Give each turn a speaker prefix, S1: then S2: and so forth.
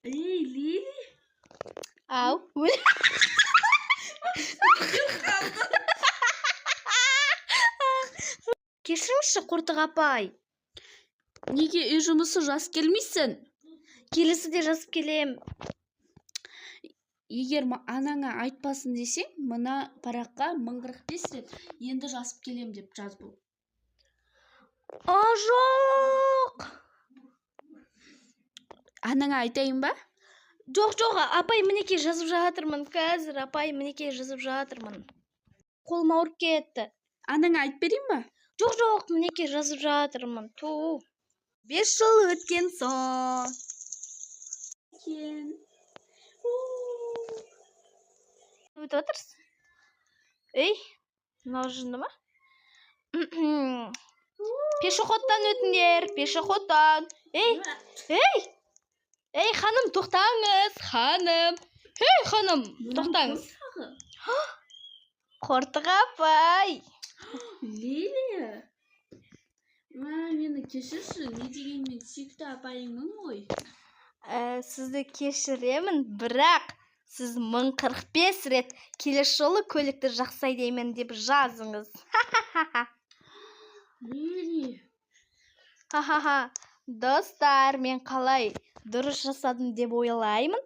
S1: Ей, Лили.
S2: Ау. Кешіріңізші, Қортық апай.
S1: Неге үй жұмысы жас келмейсің?
S2: Келесіде жазып келем.
S1: Егер анаңа айтпасын десең, мына параққа 1045 рет енді жазып келем деп жаз бұл.
S2: Жоқ.
S1: Анаңа айтайын ба?
S2: Жоқ, апай, мінекей жазып жатырмын. Қазір, апай, мінекей жазып жатырмын. Қолым ауырып кетті.
S1: Анаңа айтып берейін ба?
S2: Жоқ, мінекей жазып жатырмын. 5 жыл өткен соң. Өтіп отырсың? Ей, мынау жынды ма? Пешеходтан өтіңдер, пешеходтан. Ей, ханым, тоқтаңыз, ханым. Ей, ханым, тоқтаңыз. Қортық апай.
S1: Лили. Мені кешірші, не дегенмен сүйікті апайыңмын ғой.
S2: Сізді кешіремін, бірақ сіз 1045 рет келесі жолы көлікті жақсай деймін деп жазыңыз.
S1: Лили.
S2: Достар, мен қалай дұрыс жасадым деп ойлаймын.